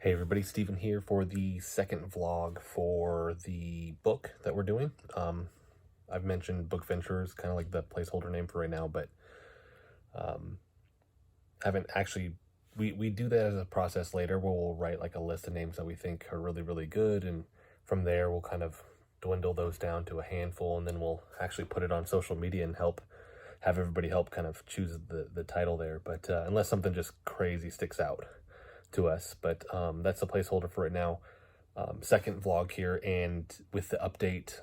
Hey everybody, Steven here for the second vlog for the book that we're doing. I've mentioned Book Ventures, kind of like the placeholder name for right now, but um, haven't actually, we do that as a process later where we'll write like a list of names that we think are really, really good. And from there, we'll kind of dwindle those down to a handful, and then we'll actually put it on social media and have everybody help kind of choose the title there. But unless something just crazy sticks out to us, but that's the placeholder for it now. Second vlog here, and with the update,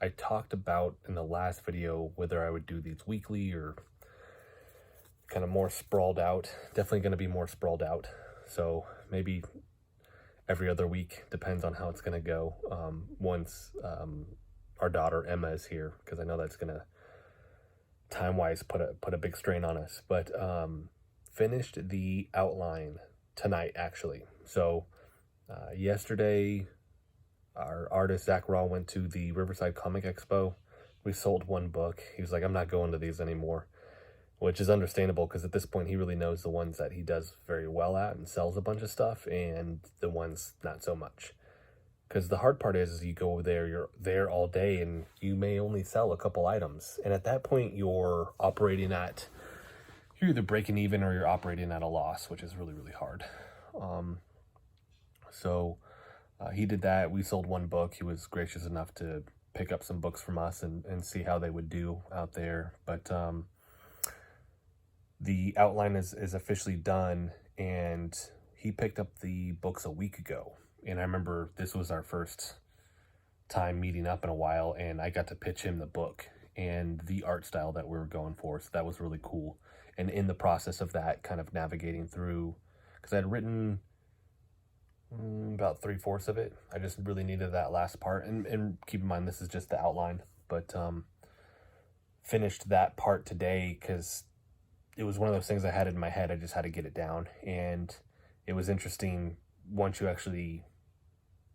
I talked about in the last video whether I would do these weekly or kind of more sprawled out. Definitely going to be more sprawled out, so maybe every other week, depends on how it's going to go. Once our daughter Emma is here, because I know that's going to time-wise put a big strain on us. But finished the outline tonight, actually. So yesterday, our artist Zach Raw went to the Riverside Comic Expo. We sold one book. He was like, I'm not going to these anymore, which is understandable because at this point he really knows the ones that he does very well at and sells a bunch of stuff, and the ones not so much. Because the hard part is you go there, you're there all day, and you may only sell a couple items. And at that point, you're either breaking even or you're operating at a loss, which is really, really hard. So he did that. We sold one book. He was gracious enough to pick up some books from us and see how they would do out there. But the outline is officially done, and he picked up the books a week ago. And I remember this was our first time meeting up in a while, and I got to pitch him the book and the art style that we were going for. So that was really cool. And in the process of that, kind of navigating through, because I had written about 3/4 of it. I just really needed that last part. And keep in mind, this is just the outline. But finished that part today because it was one of those things I had in my head. I just had to get it down. And it was interesting once you actually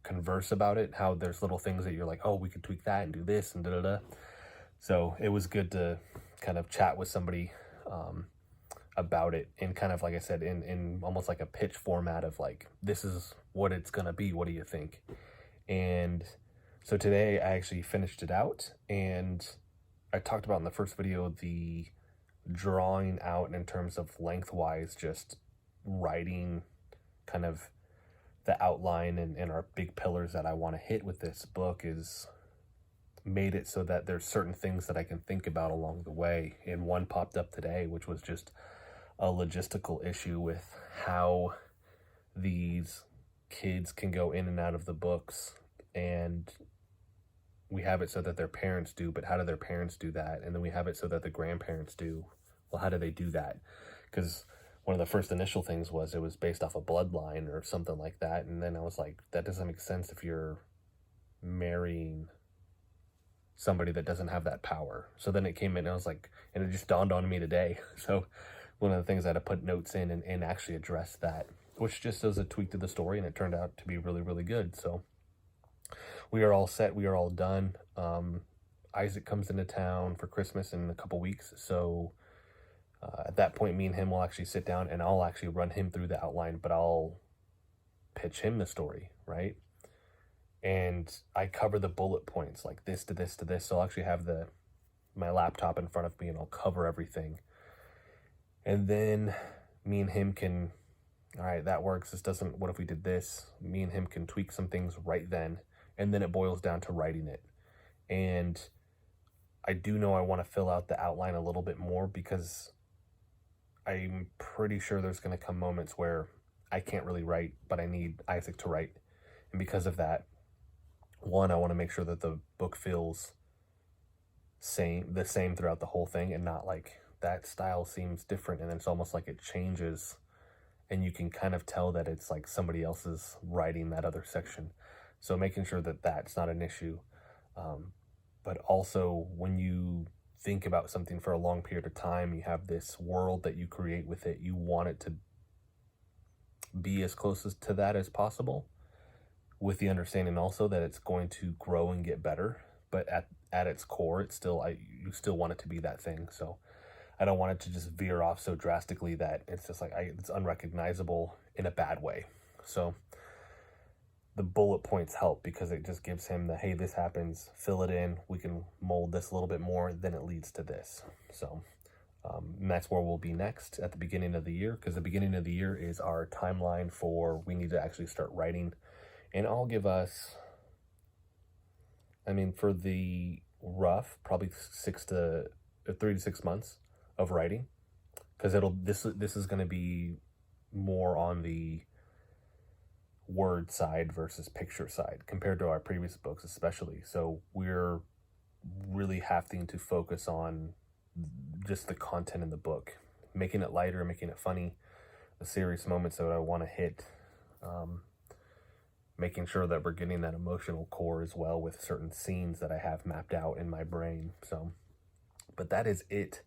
converse about it, how there's little things that you're like, oh, we could tweak that and do this and da-da-da. So it was good to kind of chat with somebody about it, and kind of, like I said, in almost like a pitch format of like, this is what it's gonna be, what do you think? And so today I actually finished it out, and I talked about in the first video the drawing out in terms of lengthwise, just writing kind of the outline and our big pillars that I want to hit with this book is made it so that there's certain things that I can think about along the way. And one popped up today, which was just a logistical issue with how these kids can go in and out of the books. And we have it so that their parents do, but how do their parents do that? And then we have it so that the grandparents do. Well, how do they do that? Because one of the first initial things was it was based off a bloodline or something like that. And then I was like, that doesn't make sense if you're marrying somebody that doesn't have that power. So then it came in and I was like, and it just dawned on me today. So one of the things I had to put notes in and actually address that, which just does a tweak to the story, and it turned out to be really, really good. So we are all set. We are all done. Isaac comes into town for Christmas in a couple weeks. So at that point, me and him will actually sit down, and I'll actually run him through the outline, but I'll pitch him the story, right? And I cover the bullet points, like this to this to this. So I'll actually have my laptop in front of me, and I'll cover everything. And then me and him can, all right, that works. This doesn't, what if we did this? Me and him can tweak some things right then. And then it boils down to writing it. And I do know I want to fill out the outline a little bit more, because I'm pretty sure there's going to come moments where I can't really write, but I need Isaac to write. And because of that, one, I want to make sure that the book feels the same throughout the whole thing, and not like that style seems different and it's almost like it changes and you can kind of tell that it's like somebody else is writing that other section. So making sure that that's not an issue. But also, when you think about something for a long period of time, you have this world that you create with it. You want it to be as close to that as possible, with the understanding also that it's going to grow and get better. But at its core, it's still, you still want it to be that thing. So I don't want it to just veer off so drastically that it's just like it's unrecognizable in a bad way. So the bullet points help because it just gives him the, hey, this happens, fill it in, we can mold this a little bit more, then it leads to this. So and that's where we'll be next at the beginning of the year, because the beginning of the year is our timeline for we need to actually start writing. And I'll give us, I mean, for the rough, probably 3 to 6 months of writing, because this is going to be more on the word side versus picture side compared to our previous books, especially. So we're really having to focus on just the content in the book, making it lighter, making it funny, the serious moments that I want to hit, making sure that we're getting that emotional core as well with certain scenes that I have mapped out in my brain. So, but that is it.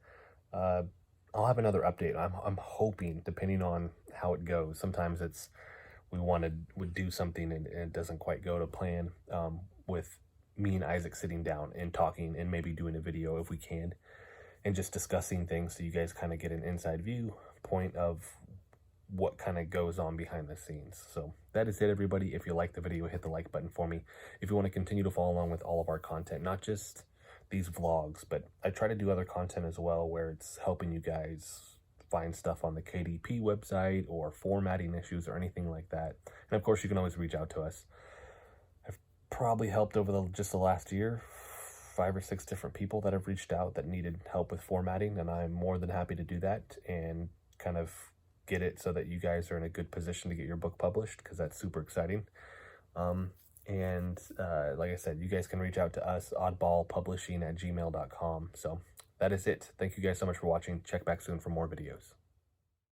I'll have another update. I'm hoping, depending on how it goes. Sometimes it's we would do something and it doesn't quite go to plan. With me and Isaac sitting down and talking and maybe doing a video if we can, and just discussing things so you guys kind of get an inside view point of what kind of goes on behind the scenes. So that is it, everybody. If you like the video, hit the like button for me. If you want to continue to follow along with all of our content, not just these vlogs, but I try to do other content as well where it's helping you guys find stuff on the KDP website or formatting issues or anything like that. And of course, you can always reach out to us. I've probably helped over just the last year 5 or 6 different people that have reached out that needed help with formatting, and I'm more than happy to do that and kind of get it so that you guys are in a good position to get your book published, because that's super exciting. Like I said, you guys can reach out to us, oddballpublishing@gmail.com. So that is it. Thank you guys so much for watching. Check back soon for more videos.